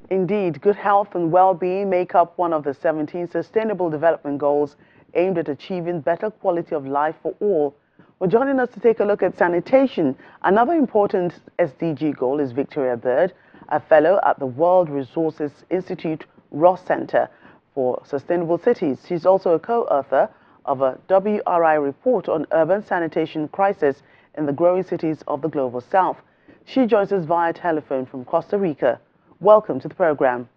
Indeed, good health and well-being make up one of the 17 Sustainable Development Goals aimed at achieving better quality of life for all. Well, joining us to take a look at sanitation, another important SDG goal is Victoria Bird, a fellow at the World Resources Institute Ross Center for Sustainable Cities. She's also a co-author of a WRI report on urban sanitation crisis in the growing cities of the Global South. She joins us via telephone from Costa Rica. Welcome to the program.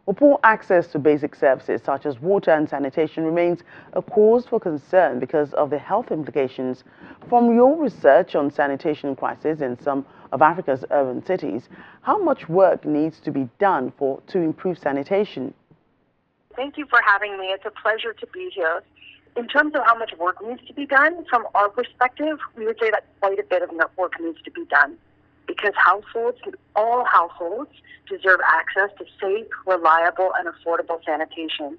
Well, poor access to basic services such as water and sanitation remains a cause for concern because of the health implications. From your research on sanitation crisis in some of Africa's urban cities, how much work needs to be done to improve sanitation? Thank you for having me. It's a pleasure to be here. In terms of how much work needs to be done, from our perspective, we would say that quite a bit of work needs to be done, because all households deserve access to safe, reliable, and affordable sanitation.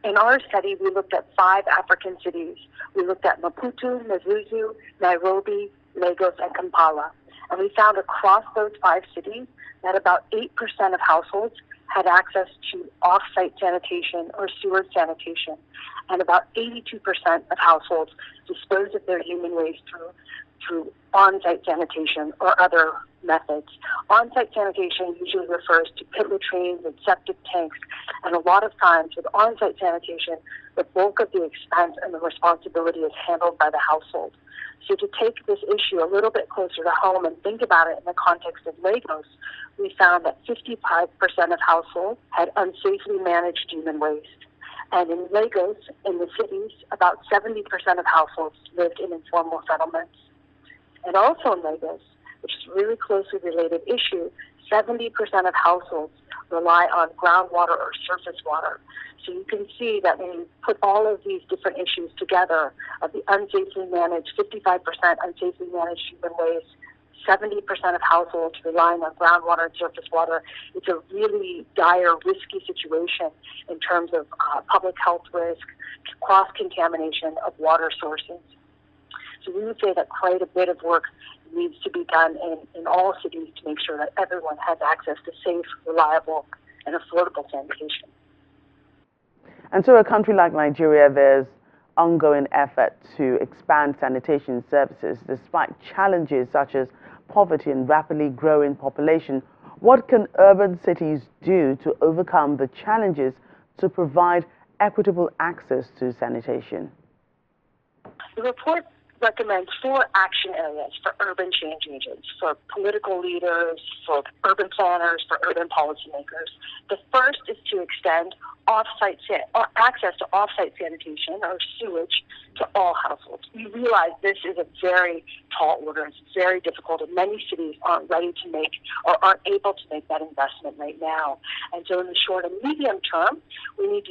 In our study, we looked at 5 African cities. We looked at Maputo, Mazuzu, Nairobi, Lagos, and Kampala. And we found across those 5 cities that about 8% of households had access to off-site sanitation or sewer sanitation, and about 82% of households disposed of their human waste through on-site sanitation or other methods. On-site sanitation usually refers to pit latrines and septic tanks, and a lot of times with on-site sanitation, the bulk of the expense and the responsibility is handled by the household. So to take this issue a little bit closer to home and think about it in the context of Lagos, we found that 55% of households had unsafely managed human waste. And in Lagos, in the cities, about 70% of households lived in informal settlements. And also in Lagos, which is a really closely related issue, 70% of households rely on groundwater or surface water. So you can see that when you put all of these different issues together, of the unsafely managed, 55% unsafely managed human waste, 70% of households relying on groundwater and surface water, it's a really dire, risky situation in terms of public health risk, cross-contamination of water sources. So we would say that quite a bit of work needs to be done in all cities to make sure that everyone has access to safe, reliable, and affordable sanitation. And so a country like Nigeria, there's ongoing effort to expand sanitation services despite challenges such as poverty and rapidly growing population. What can urban cities do to overcome the challenges to provide equitable access to sanitation? The report recommends 4 action areas for urban change agents, for political leaders, for urban planners, for urban policymakers. The first is to extend access to off-site sanitation or sewage to all households. We realize this is a very tall order. It's very difficult, and many cities aren't ready to make or aren't able to make that investment right now. And so in the short and medium term, we need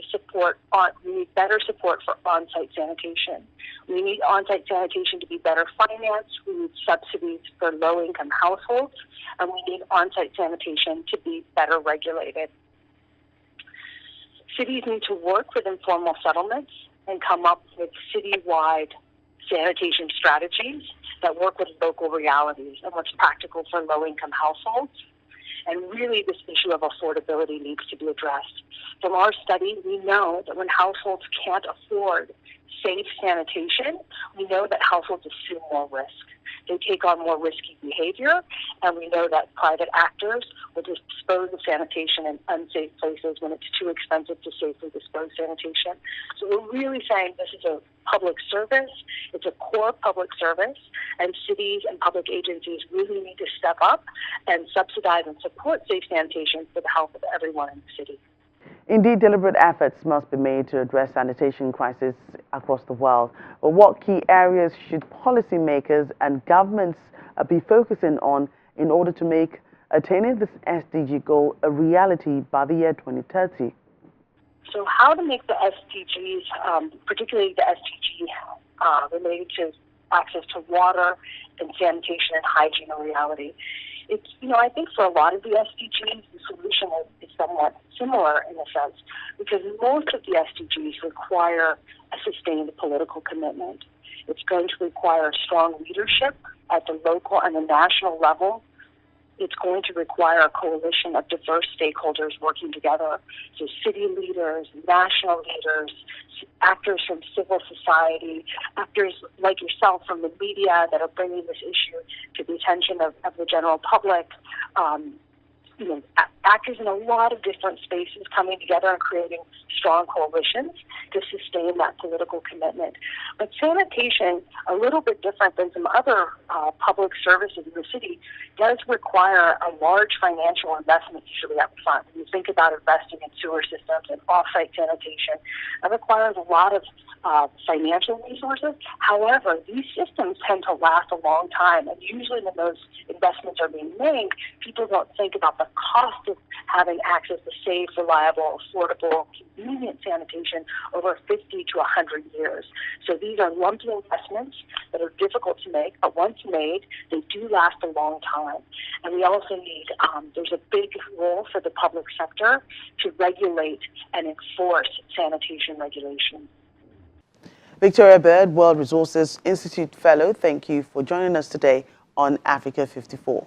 better support for on-site sanitation. We need on-site sanitation to be better financed. We need subsidies for low-income households, and we need on-site sanitation to be better regulated. Cities need to work with informal settlements and come up with city-wide sanitation strategies that work with local realities and what's practical for low-income households. And really, this issue of affordability needs to be addressed. From our study, we know that when households can't afford safe sanitation, we know that households assume more risk. They take on more risky behavior, and we know that private actors will dispose of sanitation in unsafe places when it's too expensive to safely dispose sanitation. So we're really saying this is a public service. It's a core public service, and cities and public agencies really need to step up and subsidize and support safe sanitation for the health of everyone in the city. Indeed, deliberate efforts must be made to address sanitation crisis across the world. But what key areas should policymakers and governments be focusing on in order to make attaining this SDG goal a reality by the year 2030? So how to make the SDGs, particularly the SDG related to access to water and sanitation and hygiene, a reality? It's, I think for a lot of the SDGs, the solution is somewhat similar in a sense, because most of the SDGs require a sustained political commitment. It's going to require strong leadership at the local and the national level it's going to require a coalition of diverse stakeholders working together. So city leaders, national leaders, actors from civil society, actors like yourself from the media that are bringing this issue to the attention of the general public, actors in a lot of different spaces coming together and creating strong coalitions to sustain that political commitment. But sanitation, a little bit different than some other public services in the city, does require a large financial investment usually up front. When you think about investing in sewer systems and off-site sanitation, it requires a lot of financial resources. However, these systems tend to last a long time, and usually when those investments are being made, people don't think about the cost of having access to safe, reliable, affordable, convenient sanitation over 50 to 100 years. So these are lumpy investments that are difficult to make, but once made, they do last a long time. And we also need, there's a big role for the public sector to regulate and enforce sanitation regulations. Victoria Bird, World Resources Institute Fellow, thank you for joining us today on Africa 54.